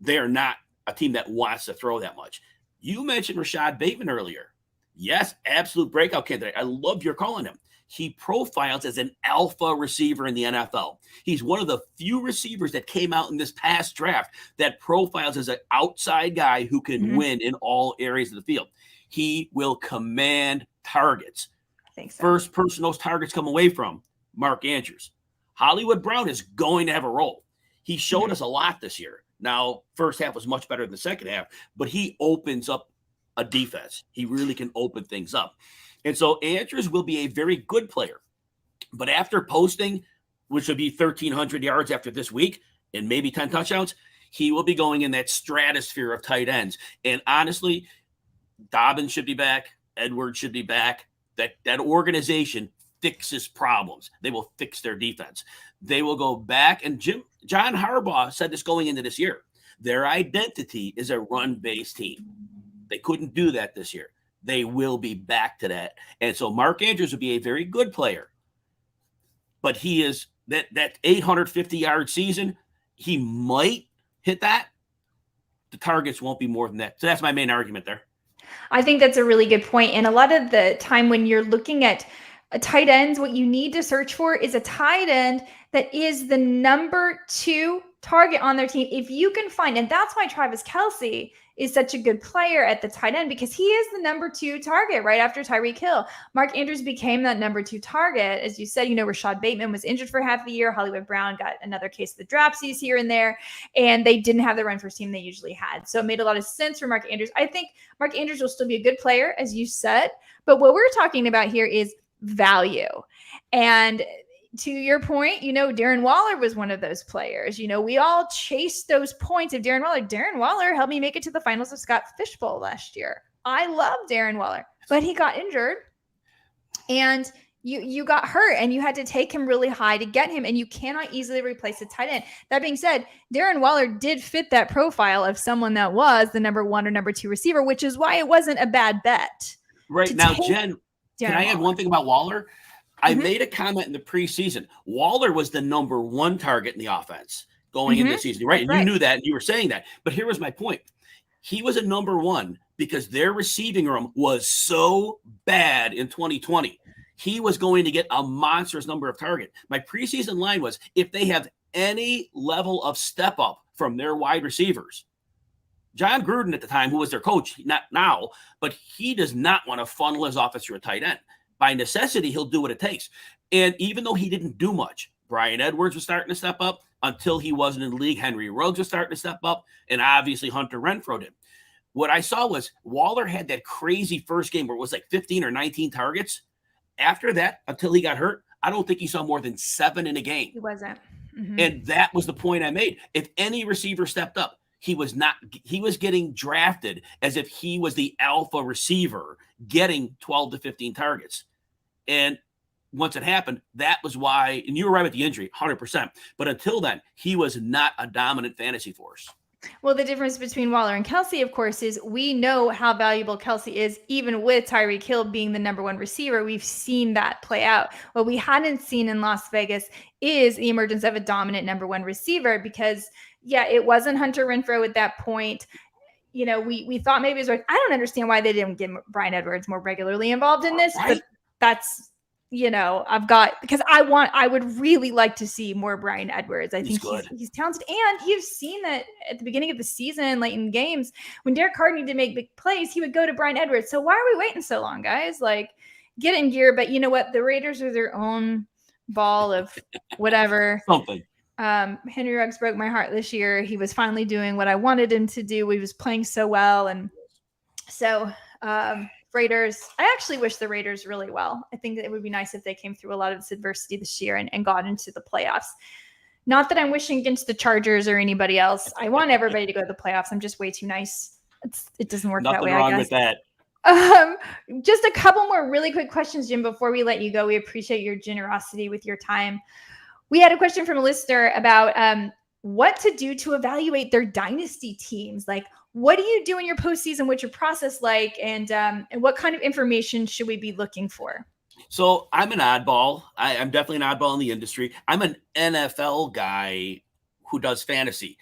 They are not a team that wants to throw that much. You mentioned Rashad Bateman earlier. Yes, absolute breakout candidate. I love your calling him. He profiles as an alpha receiver in the NFL. He's one of the few receivers that came out in this past draft that profiles as an outside guy who can win in all areas of the field. He will command targets. I think so. First person those targets come away from, Mark Andrews. Hollywood Brown is going to have a role. He showed us a lot this year. Now, first half was much better than the second half, but he opens up a defense. He really can open things up. And so Andrews will be a very good player. But after posting, which would be 1,300 yards after this week and maybe 10 touchdowns, he will be going in that stratosphere of tight ends. And honestly, Dobbins should be back. Edwards should be back. That organization fixes problems. They will fix their defense. They will go back. And John Harbaugh said this going into this year. Their identity is a run-based team. They couldn't do that this year. They will be back to that. And so Mark Andrews will be a very good player. But he is that 850-yard season, he might hit that. The targets won't be more than that. So that's my main argument there. I think that's a really good point. And a lot of the time when you're looking at tight ends, what you need to search for is a tight end that is the number 2 target on their team. If you can find, and that's why Travis Kelce is such a good player at the tight end, because he is the number 2 target right after Tyreek Hill. Mark Andrews became that number 2 target. As you said, Rashad Bateman was injured for half the year. Hollywood Brown got another case of the dropsies here and there, and they didn't have the run first team they usually had. So it made a lot of sense for Mark Andrews. I think Mark Andrews will still be a good player, as you said, but what we're talking about here is value. And to your point, Darren Waller was one of those players. We all chased those points of Darren Waller. Darren Waller helped me make it to the finals of Scott Fish Bowl last year. I love Darren Waller, but he got injured and you got hurt and you had to take him really high to get him, and you cannot easily replace a tight end. That being said, Darren Waller did fit that profile of someone that was the number 1 or number 2 receiver, which is why it wasn't a bad bet. Right now, Jen, can I add one thing about Waller? I made a comment in the preseason. Waller was the number 1 target in the offense going into the season, right? And you knew that, and you were saying that. But here was my point. He was a number 1 because their receiving room was so bad in 2020. He was going to get a monstrous number of targets. My preseason line was, if they have any level of step up from their wide receivers, John Gruden at the time, who was their coach, not now, but he does not want to funnel his offense through a tight end. By necessity, he'll do what it takes. And even though he didn't do much, Brian Edwards was starting to step up until he wasn't in the league. Henry Ruggs was starting to step up, and obviously Hunter Renfrow did. What I saw was Waller had that crazy first game where it was like 15 or 19 targets. After that, until he got hurt, I don't think he saw more than 7 in a game. He wasn't. And that was the point I made. If any receiver stepped up, he was getting drafted as if he was the alpha receiver getting 12 to 15 targets. And once it happened, that was why, and you were right with the injury, 100%. But until then, he was not a dominant fantasy force. Well, the difference between Waller and Kelce, of course, is we know how valuable Kelce is, even with Tyreek Hill being the number 1 receiver. We've seen that play out. What we hadn't seen in Las Vegas is the emergence of a dominant number 1 receiver, because it wasn't Hunter Renfrow at that point. We thought maybe it was. I don't understand why they didn't get Brian Edwards more regularly involved in this, but that's, because I would really like to see more Brian Edwards. I think he's talented. And you've seen that at the beginning of the season, late in games, when Derek Carr needed to make big plays, he would go to Brian Edwards. So why are we waiting so long, guys? Like, get in gear. But you know what? The Raiders are their own ball of whatever. Something. Henry Ruggs broke my heart this year. He was finally doing what I wanted him to do. He was playing so well. And so Raiders, I actually wish the Raiders really well. I think that it would be nice if they came through a lot of this adversity this year and got into the playoffs. Not that I'm wishing against the Chargers or anybody else. I want everybody to go to the playoffs. I'm just way too nice. It doesn't work that way. Nothing wrong with that. Just a couple more really quick questions, Jim, before we let you go. We appreciate your generosity with your time. We had a question from a listener about what to do to evaluate their dynasty teams. Like, what do you do in your postseason? What's your process like? And what kind of information should we be looking for? So I'm an oddball. I'm definitely an oddball in the industry. I'm an NFL guy who does fantasy.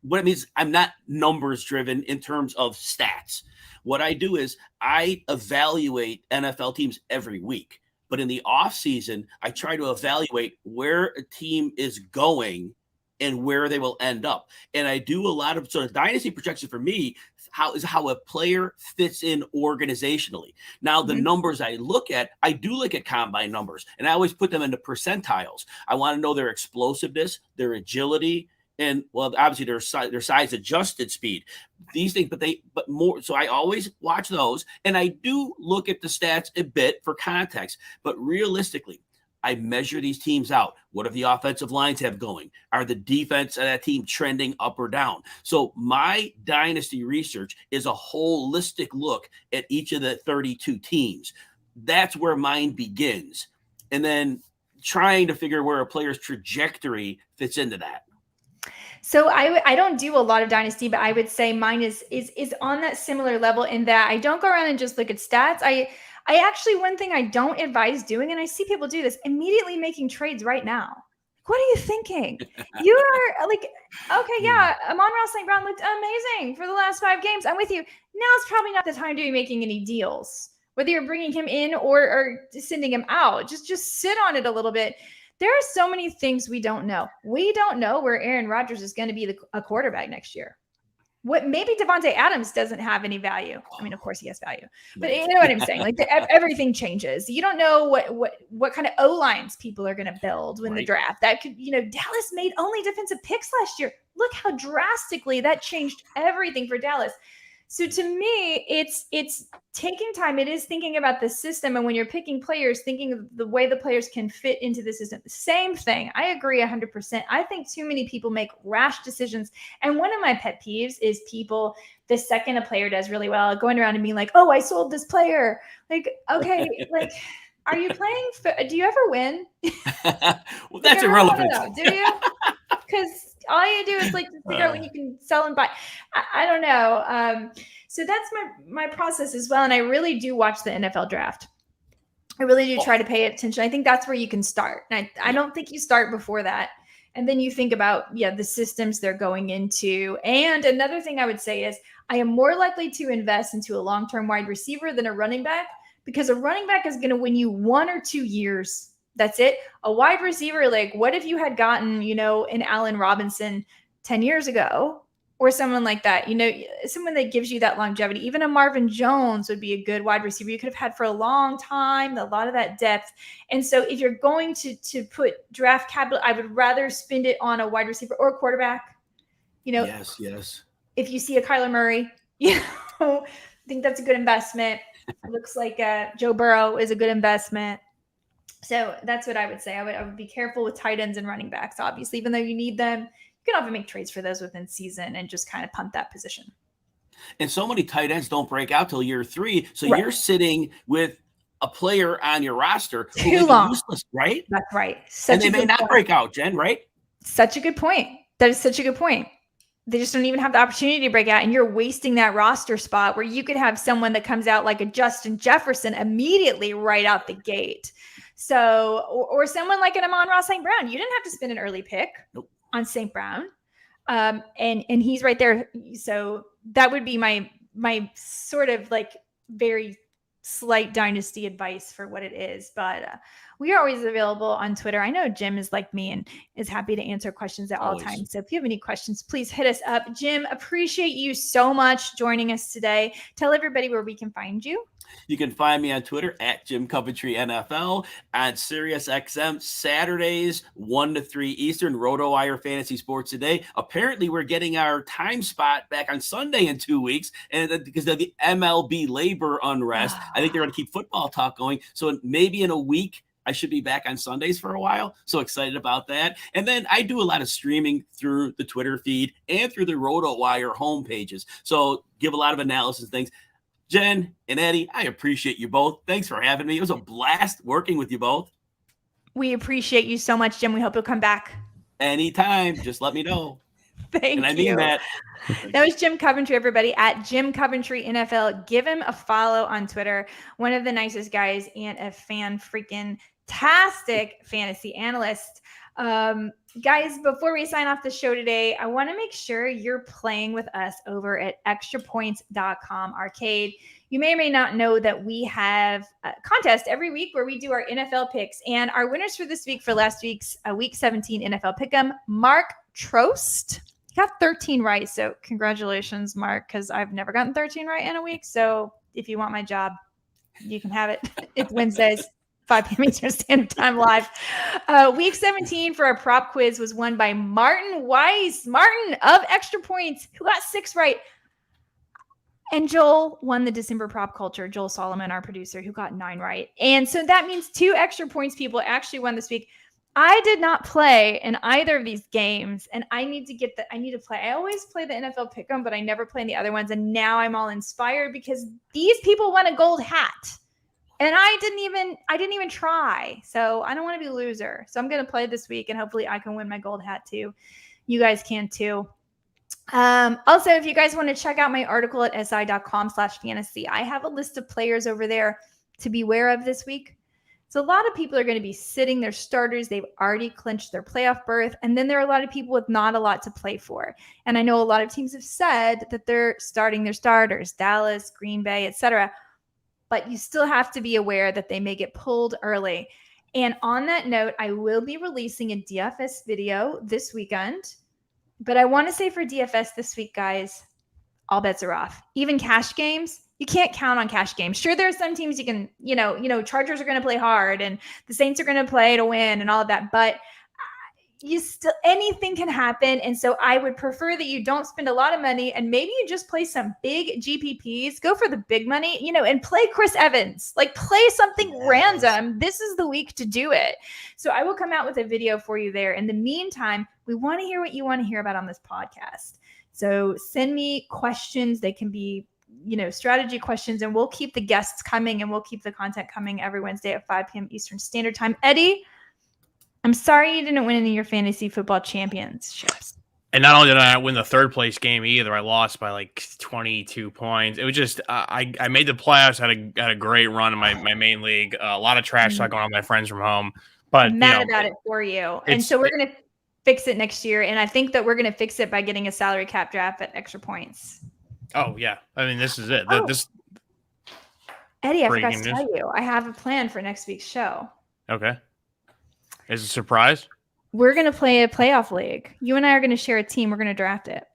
What it means, I'm not numbers driven in terms of stats. What I do is I evaluate NFL teams every week. But in the off season, I try to evaluate where a team is going and where they will end up. And I do a lot of sort of dynasty projection for me, how a player fits in organizationally. Now, the numbers I do look at combine numbers, and I always put them into percentiles. I want to know their explosiveness, their agility, and well, obviously their size adjusted speed. These things, but more. So I always watch those, and I do look at the stats a bit for context. But realistically, I measure these teams out. What do the offensive lines have going? Are the defense of that team trending up or down? So my dynasty research is a holistic look at each of the 32 teams. That's where mine begins. And then trying to figure where a player's trajectory fits into that. So I don't do a lot of dynasty, but I would say mine is on that similar level in that I don't go around and just look at stats. I actually, one thing I don't advise doing, and I see people do this, immediately making trades right now. What are you thinking? You are like, okay, yeah, Amon-Ra St. Brown looked amazing for the last 5 games. I'm with you. Now it's probably not the time to be making any deals, whether you're bringing him in or sending him out. Just sit on it a little bit. There are so many things we don't know. We don't know where Aaron Rodgers is going to be a quarterback next year. What maybe Devontae Adams doesn't have any value. I mean, of course he has value, but you know what I'm saying? Like everything changes. You don't know what kind of O-lines people are going to build when the draft. That could, Dallas made only defensive picks last year. Look how drastically that changed everything for Dallas. So to me, it's taking time. It is thinking about the system. And when you're picking players, thinking of the way the players can fit into the system. Same thing. I agree 100%. I think too many people make rash decisions. And one of my pet peeves is people, the second a player does really well, going around and being like, oh, I sold this player. Like, okay, like, are you playing? Do you ever win? Well, that's irrelevant. Do you? Because all you do is like figure out when you can sell and buy. I don't know. So that's my process as well. And I really do watch the NFL draft. I really do try to pay attention. I think that's where you can start. And I don't think you start before that. And then you think about, the systems they're going into. And another thing I would say is I am more likely to invest into a long-term wide receiver than a running back, because a running back is going to win you 1 or 2 years. That's it. A wide receiver, like what if you had gotten, an Allen Robinson 10 years ago or someone like that, someone that gives you that longevity. Even a Marvin Jones would be a good wide receiver you could have had for a long time, a lot of that depth. And so if you're going to put draft capital, I would rather spend it on a wide receiver or a quarterback. Yes. If you see a Kyler Murray, I think that's a good investment. It looks like Joe Burrow is a good investment. So that's what I would say. I would be careful with tight ends and running backs, obviously, even though you need them. You can often make trades for those within season and just kind of punt that position. And so many tight ends don't break out till year 3. So you're sitting with a player on your roster who may be useless, right? That's right. And they may not break out, Jen, right? Such a good point. That is such a good point. They just don't even have the opportunity to break out, and you're wasting that roster spot where you could have someone that comes out like a Justin Jefferson immediately right out the gate. So, or someone like an Amon-Ra St. Brown. You didn't have to spend an early pick on St. Brown. And he's right there. So that would be my sort of like very slight dynasty advice for what it is. But we are always available on Twitter. I know Jim is like me and is happy to answer questions at all times. So if you have any questions, please hit us up. Jim, appreciate you so much joining us today. Tell everybody where we can find you. You can find me on Twitter at Jim Coventry NFL, on SiriusXM Saturdays 1 to 3 Eastern, RotoWire Fantasy Sports Today. Apparently, we're getting our time spot back on Sunday in 2 weeks, and because of the MLB labor unrest, I think they're going to keep football talk going. So maybe in a week, I should be back on Sundays for a while. So excited about that. And then I do a lot of streaming through the Twitter feed and through the RotoWire homepages. So give a lot of analysis things. Jen and Eddie, I appreciate you both. Thanks for having me. It was a blast working with you both. We appreciate you so much, Jim. We hope you'll come back. Anytime. Just let me know. Thank And I you. mean that. That was Jim Coventry, everybody, at Jim Coventry NFL. Give him a follow on Twitter. One of the nicest guys and a fan-freaking-tastic fantasy analyst. Guys, before we sign off the show today, I want to make sure you're playing with us over at extrapoints.com arcade. You may or may not know that we have a contest every week where we do our NFL picks. And our winners for this week, for last week's Week 17 NFL Pick'em, Mark Trost got 13 right. So congratulations, Mark, because I've never gotten 13 right in a week. So if you want my job, you can have it. It's Wednesdays, 5 p.m. Eastern Standard Time live. Week 17 for our prop quiz was won by Martin Weiss. Martin of Extra Points, who got 6 right. And Joel won the December prop culture. Joel Solomon, our producer, who got 9 right. And so that means 2 Extra Points people actually won this week. I did not play in either of these games, and I need to play. I always play the NFL Pick'em, but I never play in the other ones. And now I'm all inspired because these people won a gold hat, and I didn't even try. So I don't want to be a loser. So I'm going to play this week, and hopefully I can win my gold hat too. You guys can too. Also, if you guys want to check out my article at si.com/fantasy, I have a list of players over there to be aware of this week. So a lot of people are going to be sitting their starters. They've already clinched their playoff berth. And then there are a lot of people with not a lot to play for. And I know a lot of teams have said that they're starting their starters, Dallas, Green Bay, etc. But you still have to be aware that they may get pulled early. And on that note, I will be releasing a DFS video this weekend. But I want to say for DFS this week, guys, all bets are off. Even cash games, you can't count on cash games. Sure, there are some teams you can, Chargers are going to play hard and the Saints are going to play to win and all of that. But anything can happen. And so I would prefer that you don't spend a lot of money and maybe you just play some big GPPs, go for the big money, and play Chris Evans, like play something random. This is the week to do it. So I will come out with a video for you there. In the meantime, we want to hear what you want to hear about on this podcast. So send me questions. They can be, strategy questions, and we'll keep the guests coming and we'll keep the content coming every Wednesday at 5 p.m. Eastern Standard Time. Eddie, I'm sorry you didn't win any of your fantasy football championships. And not only did I not win the third place game either, I lost by like 22 points. It was just I made the playoffs, had a great run in my main league. A lot of trash talk going on with my friends from home. But I'm mad about it for you. And so we're going to fix it next year. And I think that we're going to fix it by getting a salary cap draft at Extra Points. Oh, yeah. I mean, this is it. Eddie, I forgot to tell you, I have a plan for next week's show. Okay. Is it a surprise? We're going to play a playoff league. You and I are going to share a team. We're going to draft it.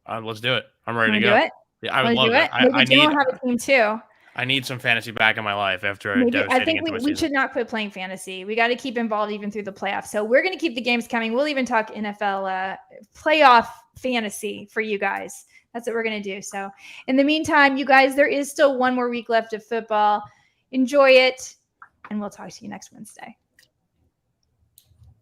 Let's do it. I'm ready to go. Do it? Yeah, I would love it. Maybe we'll have a team too. I need some fantasy back in my life after a devastating I think we should not quit playing fantasy. We got to keep involved even through the playoffs. So we're going to keep the games coming. We'll even talk NFL playoff fantasy for you guys. That's what we're going to do. So in the meantime, you guys, there is still one more week left of football. Enjoy it, and we'll talk to you next Wednesday.